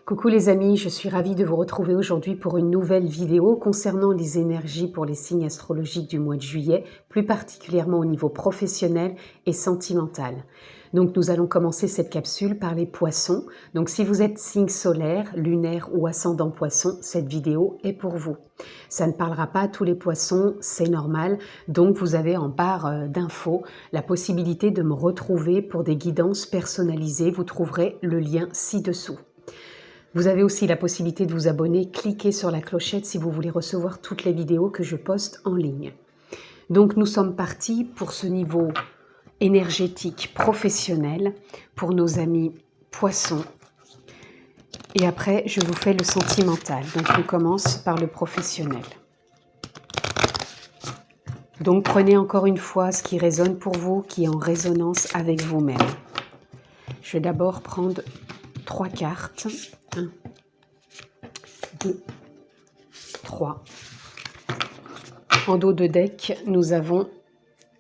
Coucou les amis, je suis ravie de vous retrouver aujourd'hui pour une nouvelle vidéo concernant les énergies pour les signes astrologiques du mois de juillet, plus particulièrement au niveau professionnel et sentimental. Donc nous allons commencer cette capsule par les poissons. Donc si vous êtes signe solaire, lunaire ou ascendant poisson, cette vidéo est pour vous. Ça ne parlera pas à tous les poissons, c'est normal. Donc vous avez en barre d'infos la possibilité de me retrouver pour des guidances personnalisées. Vous trouverez le lien ci-dessous. Vous avez aussi la possibilité de vous abonner, cliquez sur la clochette si vous voulez recevoir toutes les vidéos que je poste en ligne. Donc nous sommes partis pour ce niveau énergétique professionnel pour nos amis poissons. Et après, je vous fais le sentimental. Donc on commence par le professionnel. Donc prenez encore une fois ce qui résonne pour vous, qui est en résonance avec vous-même. Je vais d'abord prendre 3 cartes. 1, 2, 3. En dos de deck, nous avons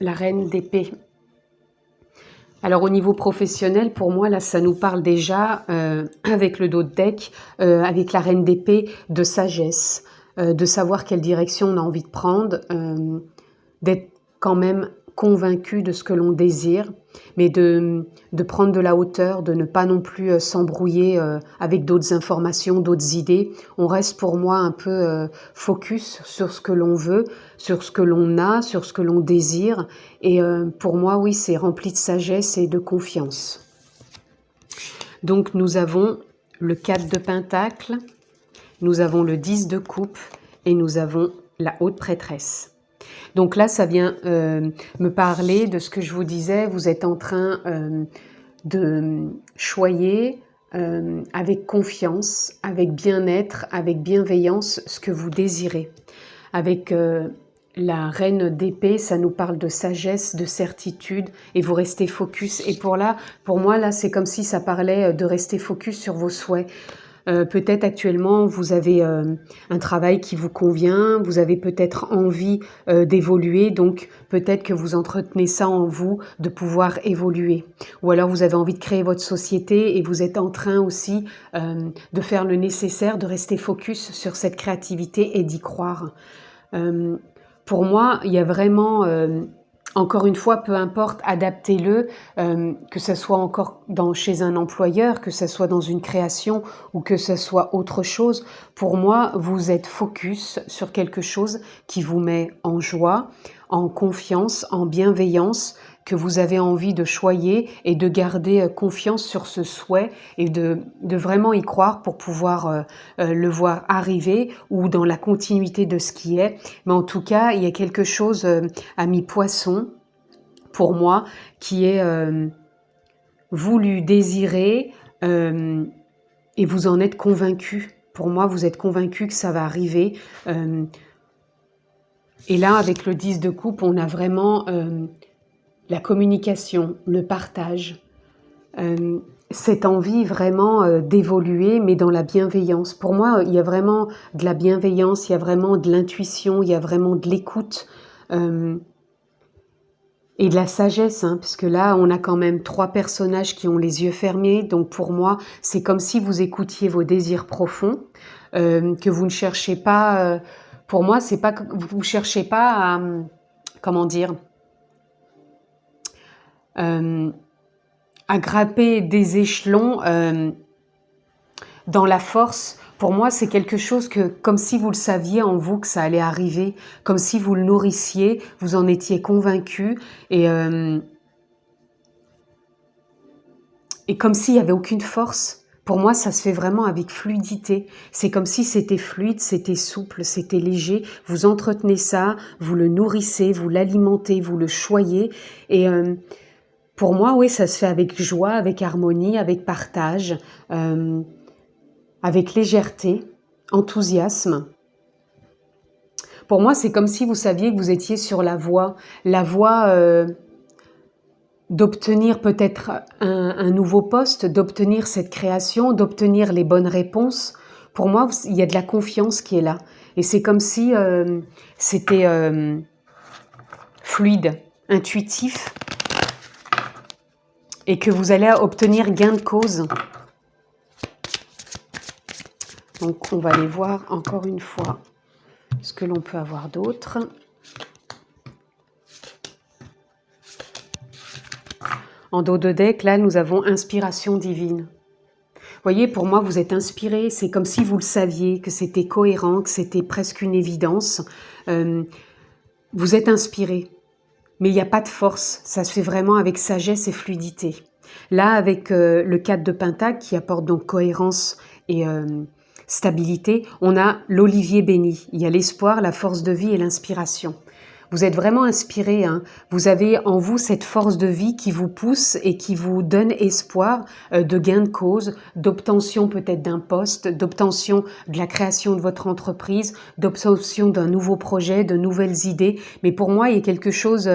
la reine d'épée. Alors au niveau professionnel, pour moi, là, ça nous parle déjà, avec le dos de deck, avec la reine d'épée, de sagesse, de savoir quelle direction on a envie de prendre, d'être quand même convaincu de ce que l'on désire, mais de prendre de la hauteur, de ne pas non plus s'embrouiller avec d'autres informations, d'autres idées. On reste pour moi un peu focus sur ce que l'on veut, sur ce que l'on a, sur ce que l'on désire. Et pour moi, oui, c'est rempli de sagesse et de confiance. Donc nous avons le 4 de Pentacle, nous avons le 10 de Coupe et nous avons la Haute Prêtresse. Donc là, ça vient me parler de ce que je vous disais. Vous êtes en train de choyer avec confiance, avec bien-être, avec bienveillance, ce que vous désirez. Avec la reine d'épée, ça nous parle de sagesse, de certitude, et vous restez focus. Et pour moi, là, c'est comme si ça parlait de rester focus sur vos souhaits. Peut-être actuellement, vous avez un travail qui vous convient, vous avez peut-être envie d'évoluer, donc peut-être que vous entretenez ça en vous, de pouvoir évoluer. Ou alors vous avez envie de créer votre société et vous êtes en train aussi de faire le nécessaire, de rester focus sur cette créativité et d'y croire. Pour moi, il y a vraiment... Encore une fois, peu importe, adaptez-le, que ce soit encore chez un employeur, que ce soit dans une création ou que ce soit autre chose. Pour moi, vous êtes focus sur quelque chose qui vous met en joie, en confiance, en bienveillance, que vous avez envie de choyer et de garder confiance sur ce souhait et de vraiment y croire pour pouvoir le voir arriver ou dans la continuité de ce qui est. Mais en tout cas, il y a quelque chose, ami poisson, pour moi, qui est voulu, désiré et vous en êtes convaincu. Pour moi, vous êtes convaincu que ça va arriver. Et là, avec le 10 de coupe, on a vraiment... la communication, le partage, cette envie vraiment d'évoluer, mais dans la bienveillance. Pour moi, il y a vraiment de la bienveillance, il y a vraiment de l'intuition, il y a vraiment de l'écoute et de la sagesse, hein, parce que là, on a quand même 3 personnages qui ont les yeux fermés. Donc pour moi, c'est comme si vous écoutiez vos désirs profonds, que vous ne cherchez pas... pour moi, c'est pas que vous ne cherchez pas à... comment dire, à grimper des échelons dans la force. Pour moi, c'est quelque chose que, comme si vous le saviez en vous que ça allait arriver, comme si vous le nourrissiez, vous en étiez convaincu et comme s'il n'y avait aucune force. Pour moi, ça se fait vraiment avec fluidité. C'est comme si c'était fluide, c'était souple, c'était léger. Vous entretenez ça, vous le nourrissez, vous l'alimentez, vous le choyez et pour moi, oui, ça se fait avec joie, avec harmonie, avec partage, avec légèreté, enthousiasme. Pour moi, c'est comme si vous saviez que vous étiez sur la voie d'obtenir peut-être un nouveau poste, d'obtenir cette création, d'obtenir les bonnes réponses. Pour moi, il y a de la confiance qui est là. Et c'est comme si c'était fluide, intuitif, et que vous allez obtenir gain de cause. Donc, on va aller voir encore une fois ce que l'on peut avoir d'autre. En dos de deck, là, nous avons inspiration divine. Vous voyez, pour moi, vous êtes inspiré. C'est comme si vous le saviez, que c'était cohérent, que c'était presque une évidence. Vous êtes inspiré, mais il n'y a pas de force. Ça se fait vraiment avec sagesse et fluidité. Là, avec le 4 de Pentacle, qui apporte donc cohérence et stabilité, on a l'olivier béni. Il y a l'espoir, la force de vie et l'inspiration. Vous êtes vraiment inspiré, hein. Vous avez en vous cette force de vie qui vous pousse et qui vous donne espoir de gain de cause, d'obtention peut-être d'un poste, d'obtention de la création de votre entreprise, d'obtention d'un nouveau projet, de nouvelles idées. Mais pour moi, il y a quelque chose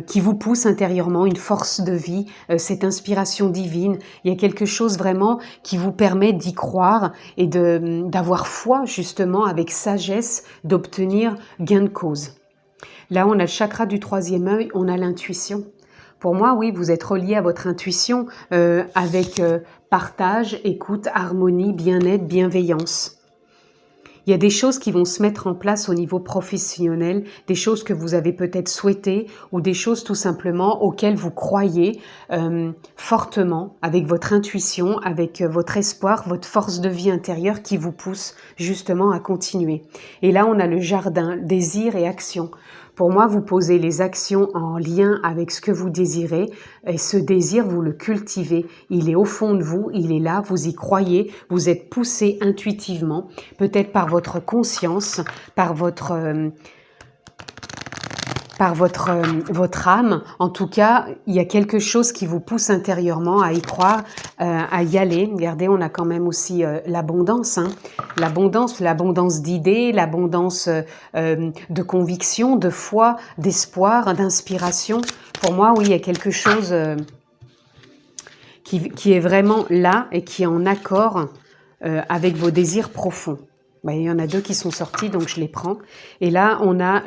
qui vous pousse intérieurement, une force de vie, cette inspiration divine. Il y a quelque chose vraiment qui vous permet d'y croire et d'avoir foi justement avec sagesse, d'obtenir gain de cause. Là, on a le chakra du 3e œil, on a l'intuition. Pour moi, oui, vous êtes relié à votre intuition avec partage, écoute, harmonie, bien-être, bienveillance. Il y a des choses qui vont se mettre en place au niveau professionnel, des choses que vous avez peut-être souhaitées ou des choses tout simplement auxquelles vous croyez fortement avec votre intuition, avec votre espoir, votre force de vie intérieure qui vous pousse justement à continuer. Et là, on a le jardin, désir et action. Pour moi, vous posez les actions en lien avec ce que vous désirez et ce désir, vous le cultivez. Il est au fond de vous, il est là, vous y croyez, vous êtes poussé intuitivement, peut-être par votre conscience, par votre âme. En tout cas, il y a quelque chose qui vous pousse intérieurement à y croire, à y aller. Regardez, on a quand même aussi l'abondance, hein. L'abondance d'idées, l'abondance de conviction, de foi, d'espoir, d'inspiration. Pour moi, oui, il y a quelque chose qui est vraiment là et qui est en accord avec vos désirs profonds. Ben, il y en a 2 qui sont sortis, donc je les prends. Et là, on a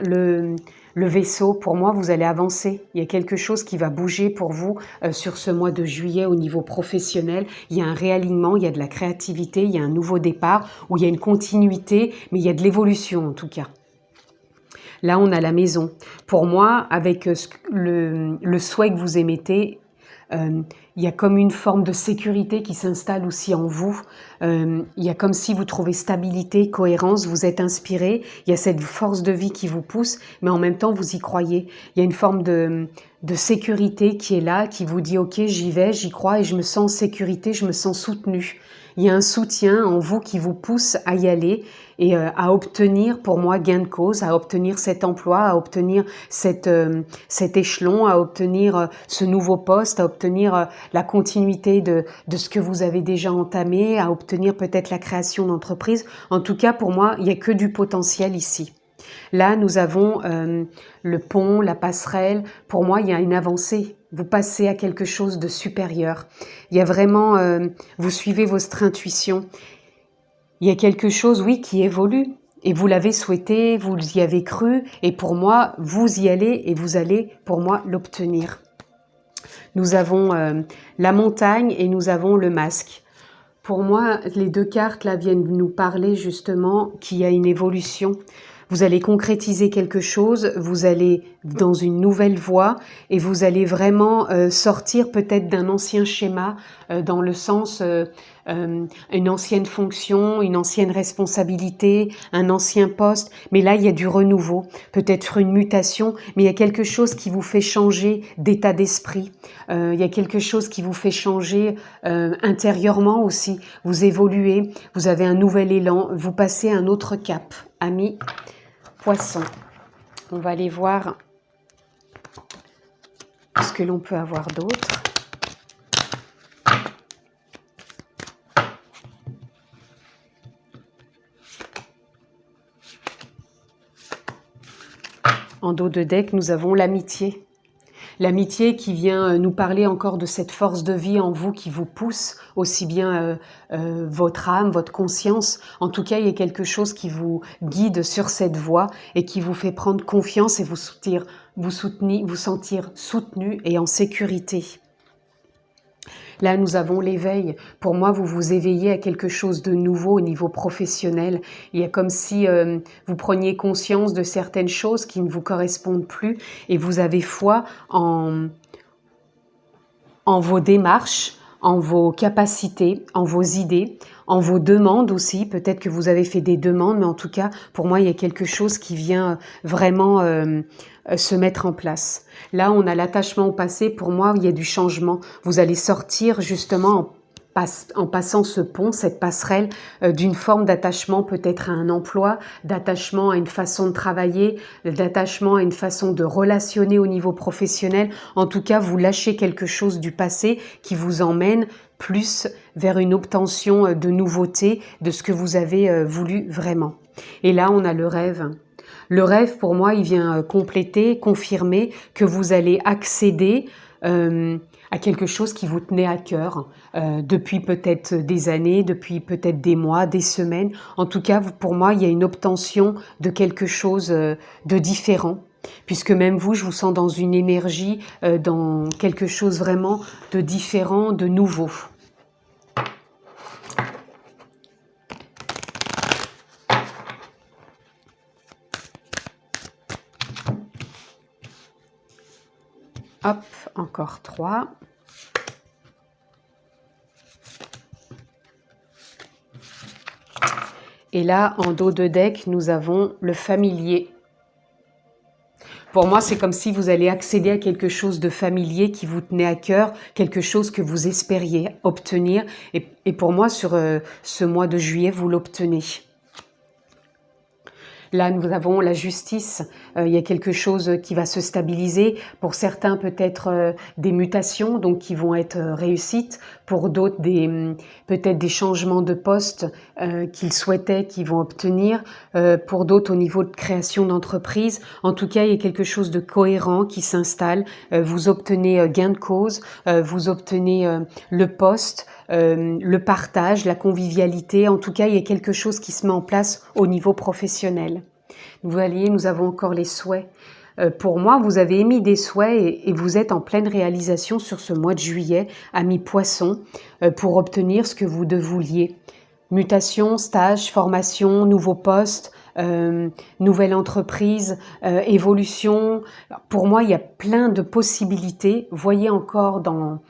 le vaisseau. Pour moi, vous allez avancer. Il y a quelque chose qui va bouger pour vous sur ce mois de juillet au niveau professionnel. Il y a un réalignement, il y a de la créativité, il y a un nouveau départ, où il y a une continuité, mais il y a de l'évolution en tout cas. Là, on a la maison. Pour moi, avec le souhait que vous émettez, il y a comme une forme de sécurité qui s'installe aussi en vous. Il y a comme si vous trouvez stabilité, cohérence, vous êtes inspiré. Il y a cette force de vie qui vous pousse, mais en même temps, vous y croyez. Il y a une forme de sécurité qui est là, qui vous dit « Ok, j'y vais, j'y crois et je me sens en sécurité, je me sens soutenu ». Il y a un soutien en vous qui vous pousse à y aller et à obtenir, pour moi, gain de cause, à obtenir cet emploi, à obtenir cet échelon, à obtenir ce nouveau poste, à obtenir la continuité de ce que vous avez déjà entamé, à obtenir peut-être la création d'entreprise. En tout cas, pour moi, il n'y a que du potentiel ici. Là, nous avons le pont, la passerelle. Pour moi, il y a une avancée. Vous passez à quelque chose de supérieur. Il y a vraiment, vous suivez votre intuition. Il y a quelque chose, oui, qui évolue. Et vous l'avez souhaité, vous y avez cru. Et pour moi, vous y allez et vous allez, pour moi, l'obtenir. Nous avons la montagne et nous avons le masque. Pour moi, les 2 cartes là viennent nous parler justement qu'il y a une évolution. Vous allez concrétiser quelque chose, vous allez dans une nouvelle voie et vous allez vraiment sortir peut-être d'un ancien schéma dans le sens une ancienne fonction, une ancienne responsabilité, un ancien poste. Mais là, il y a du renouveau, peut-être une mutation, mais il y a quelque chose qui vous fait changer d'état d'esprit. Il y a quelque chose qui vous fait changer intérieurement aussi. Vous évoluez, vous avez un nouvel élan, vous passez un autre cap. Amis Poissons, on va aller voir ce que l'on peut avoir d'autre. En dos de deck, nous avons l'amitié. L'amitié qui vient nous parler encore de cette force de vie en vous qui vous pousse, aussi bien votre âme, votre conscience. En tout cas, il y a quelque chose qui vous guide sur cette voie et qui vous fait prendre confiance et vous sentir soutenu et en sécurité. Là, nous avons l'éveil. Pour moi, vous vous éveillez à quelque chose de nouveau au niveau professionnel. Il y a comme si vous preniez conscience de certaines choses qui ne vous correspondent plus et vous avez foi en vos démarches, en vos capacités, en vos idées, en vos demandes aussi. Peut-être que vous avez fait des demandes, mais en tout cas, pour moi, il y a quelque chose qui vient vraiment se mettre en place. Là, on a l'attachement au passé. Pour moi, il y a du changement. Vous allez sortir justement en passant ce pont, cette passerelle, d'une forme d'attachement peut-être à un emploi, d'attachement à une façon de travailler, d'attachement à une façon de relationner au niveau professionnel. En tout cas, vous lâchez quelque chose du passé qui vous emmène plus vers une obtention de nouveautés, de ce que vous avez voulu vraiment. Et là, on a le rêve. Le rêve, pour moi, il vient compléter, confirmer que vous allez accéder à quelque chose qui vous tenait à cœur depuis peut-être des années, depuis peut-être des mois, des semaines. En tout cas, pour moi, il y a une obtention de quelque chose de différent. Puisque même vous, je vous sens dans une énergie, dans quelque chose vraiment de différent, de nouveau. Hop, encore 3. Et là, en dos de deck, nous avons le familier. Pour moi, c'est comme si vous allez accéder à quelque chose de familier qui vous tenait à cœur, quelque chose que vous espériez obtenir. Et pour moi, sur ce mois de juillet, vous l'obtenez. Là, nous avons la justice. Il y a quelque chose qui va se stabiliser. Pour certains, peut-être des mutations, donc qui vont être réussites. Pour d'autres, peut-être des changements de poste qu'ils souhaitaient, qu'ils vont obtenir. Pour d'autres, au niveau de création d'entreprise. En tout cas, il y a quelque chose de cohérent qui s'installe. Vous obtenez gain de cause, vous obtenez le poste, le partage, la convivialité. En tout cas, il y a quelque chose qui se met en place au niveau professionnel. Vous voyez, nous avons encore les souhaits. Pour moi, vous avez émis des souhaits et vous êtes en pleine réalisation sur ce mois de juillet, amis poissons, pour obtenir ce que vous vouliez. Mutation, stage, formation, nouveau poste, nouvelle entreprise, évolution. Pour moi, il y a plein de possibilités. Voyez encore dans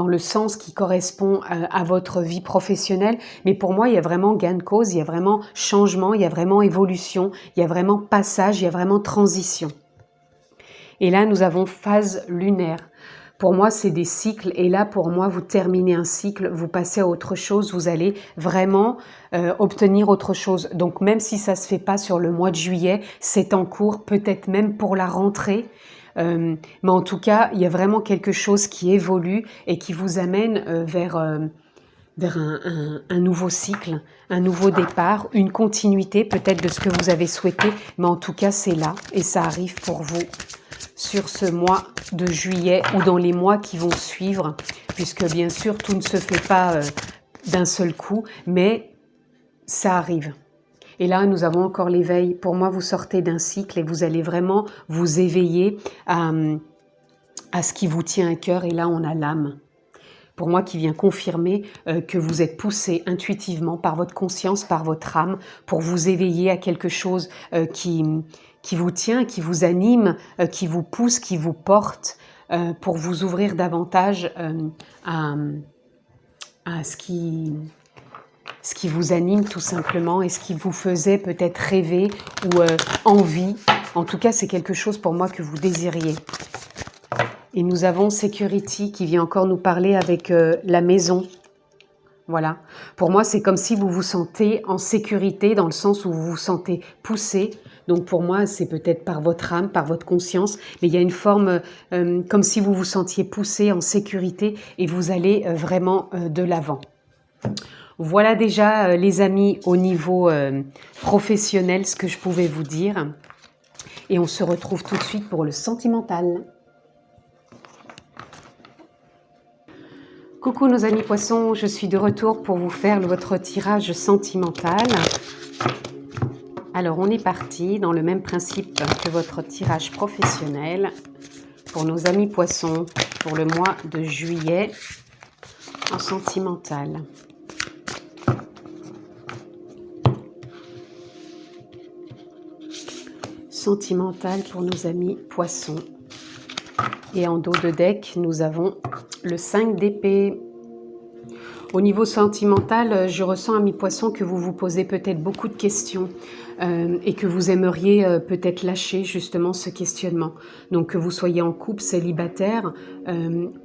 le sens qui correspond à votre vie professionnelle. Mais pour moi, il y a vraiment gain de cause, il y a vraiment changement, il y a vraiment évolution, il y a vraiment passage, il y a vraiment transition. Et là, nous avons phase lunaire. Pour moi, c'est des cycles. Et là, pour moi, vous terminez un cycle, vous passez à autre chose, vous allez vraiment obtenir autre chose. Donc, même si ça ne se fait pas sur le mois de juillet, c'est en cours, peut-être même pour la rentrée. Mais en tout cas, il y a vraiment quelque chose qui évolue et qui vous amène vers un nouveau cycle, un nouveau départ, une continuité peut-être de ce que vous avez souhaité. Mais en tout cas, c'est là et ça arrive pour vous sur ce mois de juillet ou dans les mois qui vont suivre, puisque bien sûr, tout ne se fait pas d'un seul coup, mais ça arrive. Et là, nous avons encore l'éveil. Pour moi, vous sortez d'un cycle et vous allez vraiment vous éveiller à ce qui vous tient à cœur. Et là, on a l'âme. Pour moi, qui vient confirmer que vous êtes poussé intuitivement par votre conscience, par votre âme, pour vous éveiller à quelque chose qui vous tient, qui vous anime, qui vous pousse, qui vous porte, pour vous ouvrir davantage à ce qui vous anime tout simplement et ce qui vous faisait peut-être rêver ou envie. En tout cas, c'est quelque chose pour moi que vous désiriez. Et nous avons Security qui vient encore nous parler avec la maison. Voilà. Pour moi, c'est comme si vous vous sentez en sécurité dans le sens où vous vous sentez poussé. Donc pour moi, c'est peut-être par votre âme, par votre conscience, mais il y a une forme comme si vous vous sentiez poussé en sécurité et vous allez vraiment de l'avant. Voilà déjà, les amis, au niveau professionnel, ce que je pouvais vous dire. Et on se retrouve tout de suite pour le sentimental. Coucou nos amis poissons, je suis de retour pour vous faire votre tirage sentimental. Alors on est parti dans le même principe que votre tirage professionnel pour nos amis poissons pour le mois de juillet. en sentimental. Sentimental pour nos amis poissons. Et en dos de deck, nous avons le 5 d'épée. Au niveau sentimental, je ressens, amis poissons, que vous vous posez peut-être beaucoup de questions et que vous aimeriez peut-être lâcher justement ce questionnement. Donc que vous soyez en couple, célibataire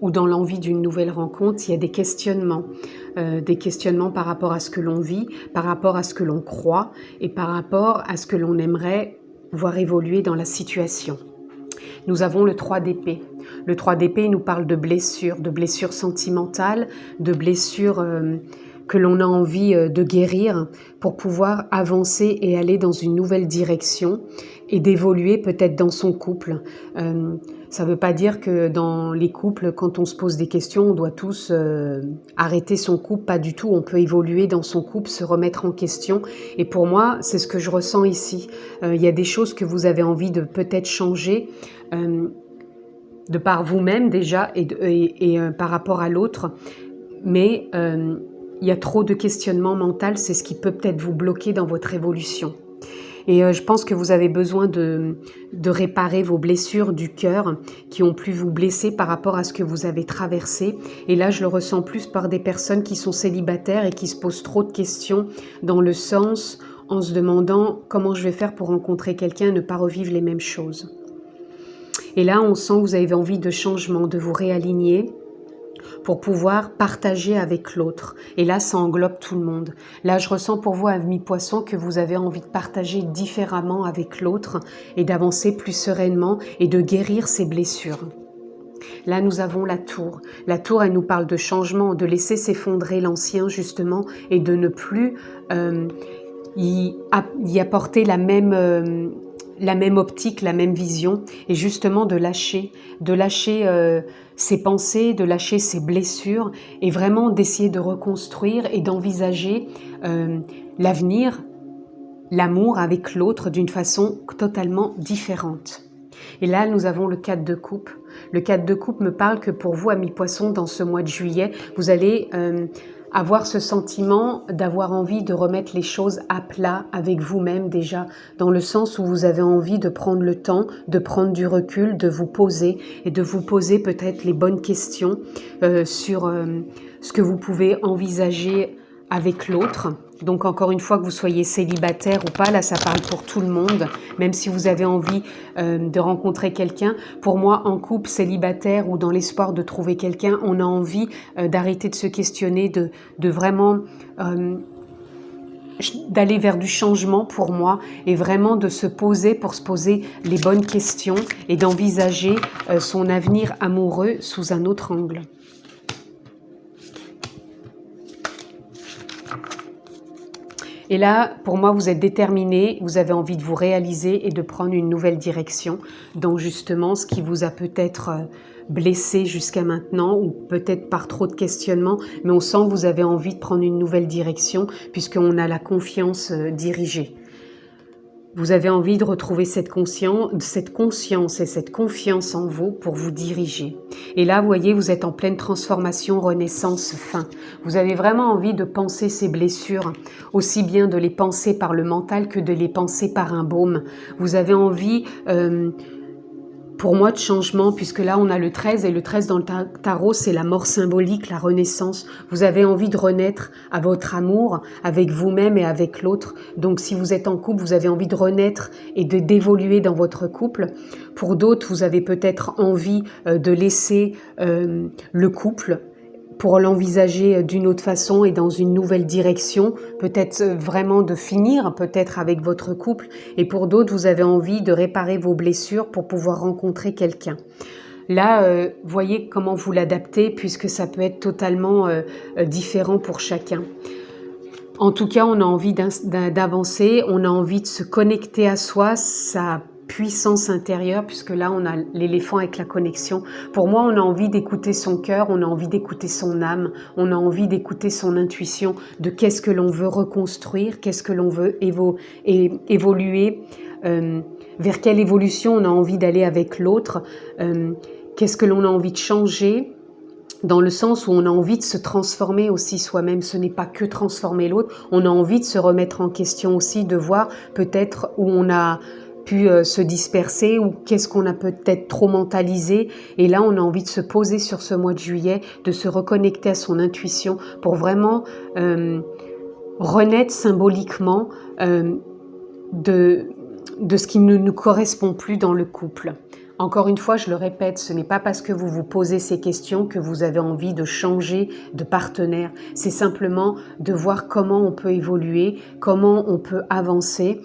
ou dans l'envie d'une nouvelle rencontre, il y a des questionnements par rapport à ce que l'on vit, par rapport à ce que l'on croit et par rapport à ce que l'on aimerait voir évoluer dans la situation. Nous avons le 3 d'épée. Le 3 d'épée nous parle de blessures sentimentales, de blessures que l'on a envie de guérir pour pouvoir avancer et aller dans une nouvelle direction et d'évoluer peut-être dans son couple. Ça ne veut pas dire que dans les couples, quand on se pose des questions, on doit tous arrêter son couple, pas du tout. On peut évoluer dans son couple, se remettre en question. Et pour moi, c'est ce que je ressens ici. Il y a des choses que vous avez envie de peut-être changer de par vous-même déjà et par rapport à l'autre. Mais il y a trop de questionnement mental, c'est ce qui peut peut-être vous bloquer dans votre évolution. Et je pense que vous avez besoin de réparer vos blessures du cœur qui ont pu vous blesser par rapport à ce que vous avez traversé. Et là, je le ressens plus par des personnes qui sont célibataires et qui se posent trop de questions dans le sens en se demandant comment je vais faire pour rencontrer quelqu'un et ne pas revivre les mêmes choses. Et là, on sent que vous avez envie de changement, de vous réaligner pour pouvoir partager avec l'autre. Et là, ça englobe tout le monde. Là, je ressens pour vous, amis poissons, que vous avez envie de partager différemment avec l'autre et d'avancer plus sereinement et de guérir ses blessures. Là, nous avons la tour. La tour, elle nous parle de changement, de laisser s'effondrer l'ancien, justement, et de ne plus y apporter la même optique, la même vision, et justement de lâcher ses pensées, de lâcher ses blessures, et vraiment d'essayer de reconstruire et d'envisager l'avenir, l'amour avec l'autre d'une façon totalement différente. Et là, nous avons le 4 de coupe. Le 4 de coupe me parle que pour vous, amis poissons, dans ce mois de juillet, vous allez avoir ce sentiment d'avoir envie de remettre les choses à plat avec vous-même déjà, dans le sens où vous avez envie de prendre le temps, de prendre du recul, de vous poser et de vous poser peut-être les bonnes questions sur ce que vous pouvez envisager avec l'autre. Donc encore une fois, que vous soyez célibataire ou pas, là ça parle pour tout le monde, même si vous avez envie de rencontrer quelqu'un. Pour moi, en couple, célibataire ou dans l'espoir de trouver quelqu'un, on a envie d'arrêter de se questionner, de vraiment d'aller vers du changement pour moi et vraiment de se poser pour se poser les bonnes questions et d'envisager son avenir amoureux sous un autre angle. Et là, pour moi, vous êtes déterminé, vous avez envie de vous réaliser et de prendre une nouvelle direction dans justement ce qui vous a peut-être blessé jusqu'à maintenant ou peut-être par trop de questionnements, mais on sent que vous avez envie de prendre une nouvelle direction puisqu'on a la confiance dirigée. Vous avez envie de retrouver cette conscience et cette confiance en vous pour vous diriger. Et là, vous voyez, vous êtes en pleine transformation, renaissance, fin. Vous avez vraiment envie de penser ces blessures, aussi bien de les penser par le mental que de les penser par un baume. Vous avez envie, pour moi, de changement, puisque là, on a le 13, et le 13 dans le tarot, c'est la mort symbolique, la renaissance. Vous avez envie de renaître à votre amour, avec vous-même et avec l'autre. Donc, si vous êtes en couple, vous avez envie de renaître et d'évoluer dans votre couple. Pour d'autres, vous avez peut-être envie de laisser le couple pour l'envisager d'une autre façon et dans une nouvelle direction, peut-être vraiment de finir peut-être avec votre couple. Et pour d'autres, vous avez envie de réparer vos blessures pour pouvoir rencontrer quelqu'un. Là, voyez comment vous l'adaptez puisque ça peut être totalement différent pour chacun. En tout cas, on a envie d'avancer, on a envie de se connecter à soi, sa puissance intérieure, puisque là, on a l'éléphant avec la connexion. Pour moi, on a envie d'écouter son cœur, on a envie d'écouter son âme, on a envie d'écouter son intuition, de qu'est-ce que l'on veut reconstruire, qu'est-ce que l'on veut évoluer, vers quelle évolution on a envie d'aller avec l'autre, qu'est-ce que l'on a envie de changer, dans le sens où on a envie de se transformer aussi soi-même. Ce n'est pas que transformer l'autre, on a envie de se remettre en question aussi, de voir peut-être où on a pu se disperser ou qu'est-ce qu'on a peut-être trop mentalisé. Et là, on a envie de se poser sur ce mois de juillet, de se reconnecter à son intuition pour vraiment renaître symboliquement de ce qui ne nous correspond plus dans le couple. Encore une fois, je le répète, ce n'est pas parce que vous vous posez ces questions que vous avez envie de changer de partenaire. C'est simplement de voir comment on peut évoluer, comment on peut avancer,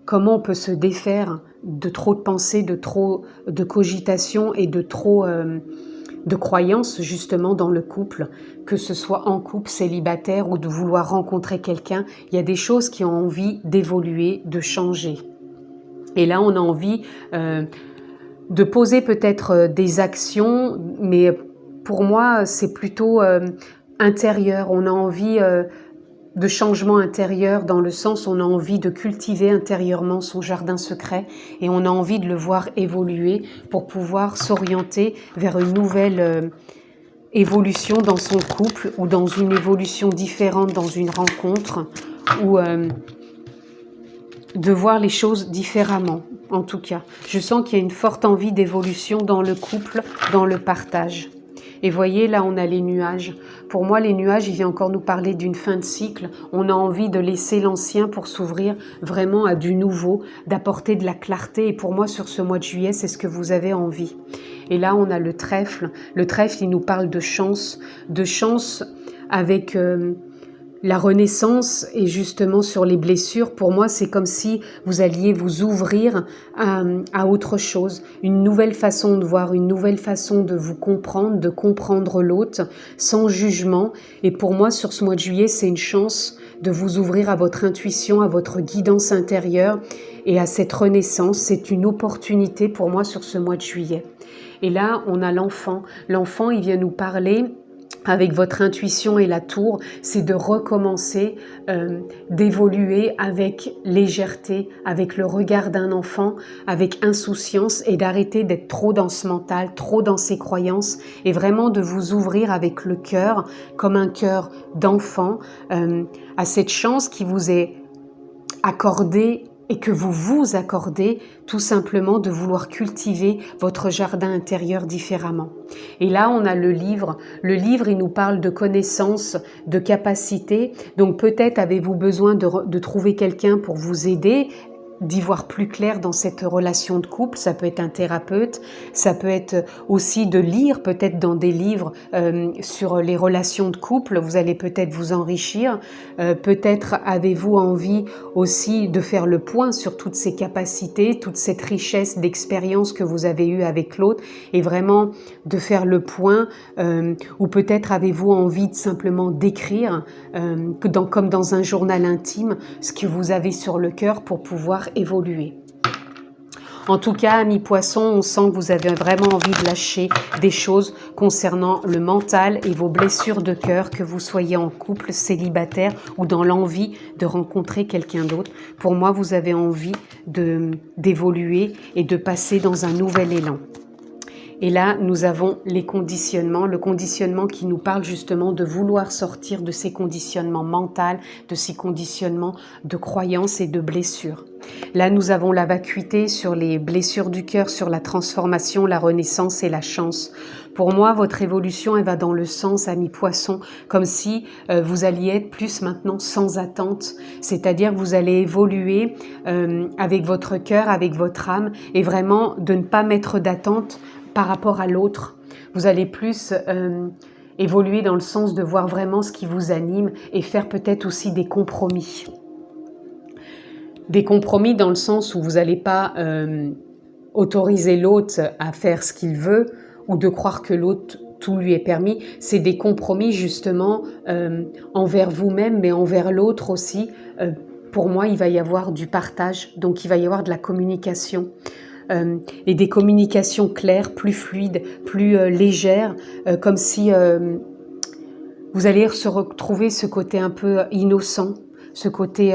comment on peut se défaire de trop de pensées, de trop de cogitation et de trop de croyances justement dans le couple, que ce soit en couple, célibataire ou de vouloir rencontrer quelqu'un. Il y a des choses qui ont envie d'évoluer, de changer. Et là, on a envie de poser peut-être des actions, mais pour moi, c'est plutôt intérieur. On a envie de changement intérieur dans le sens où on a envie de cultiver intérieurement son jardin secret et on a envie de le voir évoluer pour pouvoir s'orienter vers une nouvelle évolution dans son couple ou dans une évolution différente dans une rencontre ou de voir les choses différemment. En tout cas, je sens qu'il y a une forte envie d'évolution dans le couple, dans le partage. Et voyez, là, on a les nuages. Pour moi, les nuages, il vient encore nous parler d'une fin de cycle. On a envie de laisser l'ancien pour s'ouvrir vraiment à du nouveau, d'apporter de la clarté. Et pour moi, sur ce mois de juillet, c'est ce que vous avez envie. Et là, on a le trèfle. Le trèfle, il nous parle de chance avec la renaissance et justement sur les blessures. Pour moi, c'est comme si vous alliez vous ouvrir à autre chose, une nouvelle façon de voir, une nouvelle façon de vous comprendre, de comprendre l'autre sans jugement. Et pour moi, sur ce mois de juillet, c'est une chance de vous ouvrir à votre intuition, à votre guidance intérieure et à cette renaissance. C'est une opportunité pour moi sur ce mois de juillet. Et là, on a l'enfant. L'enfant, il vient nous parler avec votre intuition et la tour, c'est de recommencer, d'évoluer avec légèreté, avec le regard d'un enfant, avec insouciance et d'arrêter d'être trop dans ce mental, trop dans ses croyances et vraiment de vous ouvrir avec le cœur, comme un cœur d'enfant, à cette chance qui vous est accordée et que vous vous accordez tout simplement de vouloir cultiver votre jardin intérieur différemment. Et là, on a le livre. Le livre, il nous parle de connaissances, de capacités. Donc peut-être avez-vous besoin de trouver quelqu'un pour vous aider, d'y voir plus clair dans cette relation de couple. Ça peut être un thérapeute, ça peut être aussi de lire peut-être dans des livres sur les relations de couple. Vous allez peut-être vous enrichir. Peut-être avez-vous envie aussi de faire le point sur toutes ces capacités, toute cette richesse d'expérience que vous avez eue avec l'autre et vraiment de faire le point. Ou peut-être avez-vous envie de simplement d'écrire comme dans un journal intime ce que vous avez sur le cœur pour pouvoir évoluer. En tout cas, amis poissons, on sent que vous avez vraiment envie de lâcher des choses concernant le mental et vos blessures de cœur, que vous soyez en couple, célibataire ou dans l'envie de rencontrer quelqu'un d'autre. Pour moi, vous avez envie d'évoluer et de passer dans un nouvel élan. Et là, nous avons les conditionnements, le conditionnement qui nous parle justement de vouloir sortir de ces conditionnements mentaux, de ces conditionnements de croyances et de blessures. Là, nous avons la vacuité sur les blessures du cœur, sur la transformation, la renaissance et la chance. Pour moi, votre évolution, elle va dans le sens, amis poissons, comme si vous alliez être plus maintenant sans attente. C'est-à-dire que vous allez évoluer avec votre cœur, avec votre âme et vraiment de ne pas mettre d'attente par rapport à l'autre. Vous allez plus évoluer dans le sens de voir vraiment ce qui vous anime et faire peut-être aussi des compromis. Des compromis dans le sens où vous n'allez pas autoriser l'autre à faire ce qu'il veut ou de croire que l'autre, tout lui est permis. C'est des compromis justement envers vous-même mais envers l'autre aussi. Pour moi, il va y avoir du partage, donc il va y avoir de la communication. Et des communications claires, plus fluides, plus légères, comme si vous allez se retrouver ce côté un peu innocent, ce côté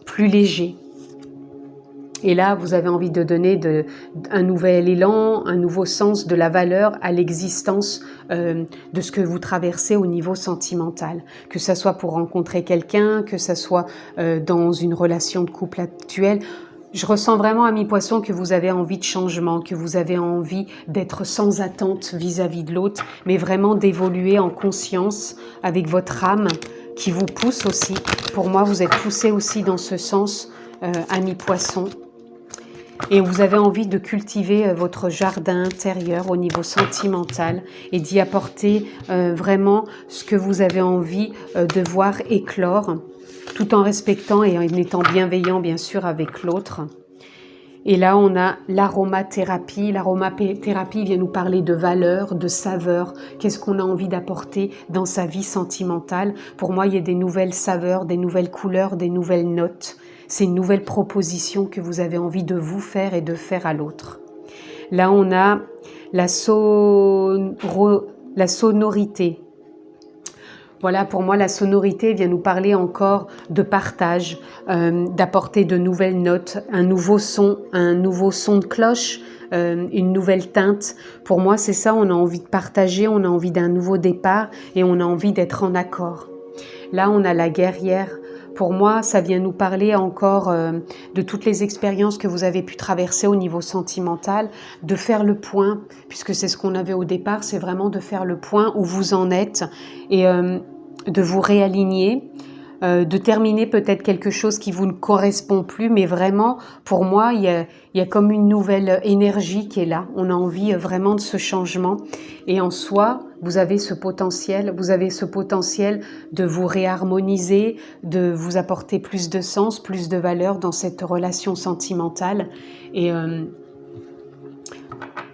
plus léger. Et là, vous avez envie de donner un nouvel élan, un nouveau sens de la valeur à l'existence de ce que vous traversez au niveau sentimental. Que ça soit pour rencontrer quelqu'un, que ça soit dans une relation de couple actuelle. Je ressens vraiment, amis poissons, que vous avez envie de changement, que vous avez envie d'être sans attente vis-à-vis de l'autre, mais vraiment d'évoluer en conscience avec votre âme qui vous pousse aussi. Pour moi, vous êtes poussé aussi dans ce sens, amis poissons. Et vous avez envie de cultiver votre jardin intérieur au niveau sentimental et d'y apporter vraiment ce que vous avez envie de voir éclore, tout en respectant et en étant bienveillant bien sûr avec l'autre. Et là, on a l'aromathérapie. L'aromathérapie vient nous parler de valeur, de saveur. Qu'est-ce qu'on a envie d'apporter dans sa vie sentimentale? Pour moi, il y a des nouvelles saveurs, des nouvelles couleurs, des nouvelles notes. C'est une nouvelle proposition que vous avez envie de vous faire et de faire à l'autre. Là, on a la sonorité. Voilà, pour moi, la sonorité vient nous parler encore de partage, d'apporter de nouvelles notes, un nouveau son de cloche, une nouvelle teinte. Pour moi, c'est ça, on a envie de partager, on a envie d'un nouveau départ et on a envie d'être en accord. Là, on a la guerrière. Pour moi, ça vient nous parler encore de toutes les expériences que vous avez pu traverser au niveau sentimental, de faire le point, puisque c'est ce qu'on avait au départ, c'est vraiment de faire le point où vous en êtes et de vous réaligner, de terminer peut-être quelque chose qui vous ne correspond plus, mais vraiment, pour moi, il y a comme une nouvelle énergie qui est là. On a envie vraiment de ce changement. Et en soi, vous avez ce potentiel de vous réharmoniser, de vous apporter plus de sens, plus de valeur dans cette relation sentimentale. Et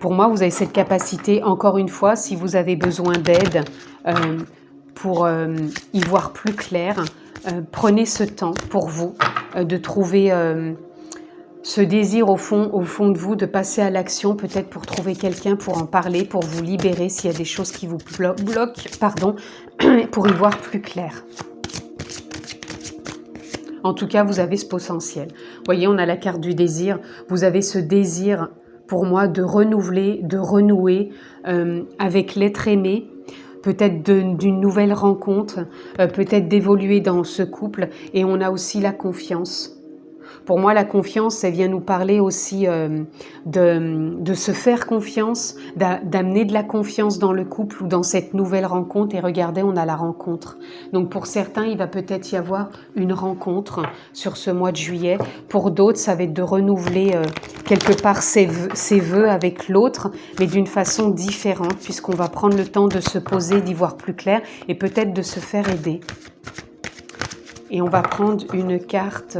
pour moi, vous avez cette capacité, encore une fois, si vous avez besoin d'aide pour y voir plus clair, prenez ce temps pour vous de trouver ce désir au fond de vous, de passer à l'action, peut-être pour trouver quelqu'un pour en parler, pour vous libérer s'il y a des choses qui vous bloquent, pour y voir plus clair. En tout cas, vous avez ce potentiel. Vous voyez, on a la carte du désir. Vous avez ce désir, pour moi, de renouveler, de renouer avec l'être aimé, peut-être d'une nouvelle rencontre, peut-être d'évoluer dans ce couple. Et on a aussi la confiance. Pour moi, la confiance, elle vient nous parler aussi de se faire confiance, d'amener de la confiance dans le couple ou dans cette nouvelle rencontre. Et regardez, on a la rencontre. Donc pour certains, il va peut-être y avoir une rencontre sur ce mois de juillet. Pour d'autres, ça va être de renouveler quelque part ses vœux avec l'autre, mais d'une façon différente, puisqu'on va prendre le temps de se poser, d'y voir plus clair et peut-être de se faire aider. Et on va prendre une carte...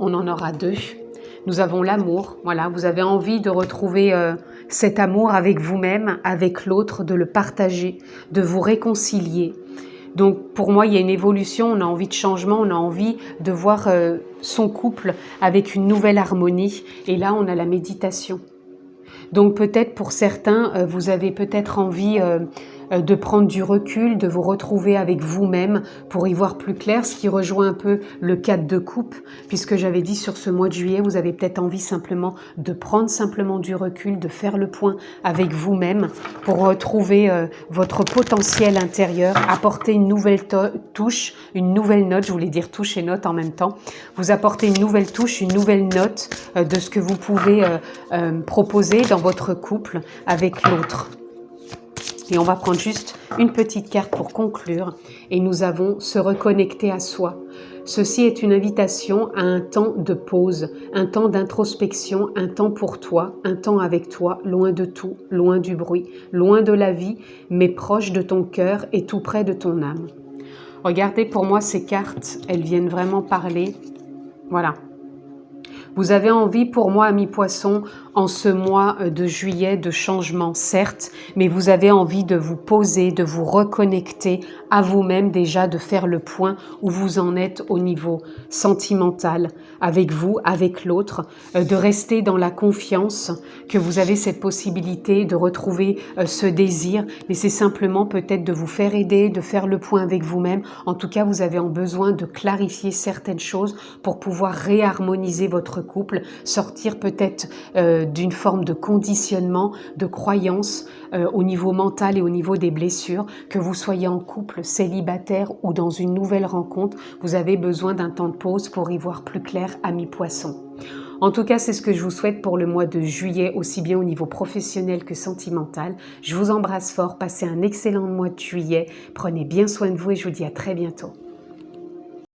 on en aura deux. Nous avons l'amour. Voilà, vous avez envie de retrouver cet amour avec vous-même, avec l'autre, de le partager, de vous réconcilier. Donc pour moi, il y a une évolution, on a envie de changement, on a envie de voir son couple avec une nouvelle harmonie. Et là, on a la méditation. Donc peut-être pour certains, vous avez peut-être envie de prendre du recul, de vous retrouver avec vous-même pour y voir plus clair, ce qui rejoint un peu le cadre de coupe, puisque j'avais dit sur ce mois de juillet, vous avez peut-être envie simplement de prendre simplement du recul, de faire le point avec vous-même pour retrouver votre potentiel intérieur, apporter une nouvelle touche, une nouvelle note, je voulais dire touche et note en même temps, vous apportez une nouvelle touche, une nouvelle note de ce que vous pouvez proposer dans votre couple avec l'autre. Et on va prendre juste une petite carte pour conclure. Et nous avons se reconnecter à soi. Ceci est une invitation à un temps de pause, un temps d'introspection, un temps pour toi, un temps avec toi, loin de tout, loin du bruit, loin de la vie, mais proche de ton cœur et tout près de ton âme. Regardez, pour moi, ces cartes, elles viennent vraiment parler. Voilà. Vous avez envie, pour moi, amis poissons, en ce mois de juillet, de changement, certes, mais vous avez envie de vous poser, de vous reconnecter à vous-même déjà, de faire le point où vous en êtes au niveau sentimental, avec vous, avec l'autre, de rester dans la confiance que vous avez cette possibilité de retrouver ce désir, mais c'est simplement peut-être de vous faire aider, de faire le point avec vous-même. En tout cas, vous avez besoin de clarifier certaines choses pour pouvoir réharmoniser votre couple, sortir peut-être d'une forme de conditionnement, de croyance au niveau mental et au niveau des blessures, que vous soyez en couple, célibataire ou dans une nouvelle rencontre, vous avez besoin d'un temps de pause pour y voir plus clair, amis poissons. En tout cas, c'est ce que je vous souhaite pour le mois de juillet, aussi bien au niveau professionnel que sentimental. Je vous embrasse fort, passez un excellent mois de juillet, prenez bien soin de vous et je vous dis à très bientôt.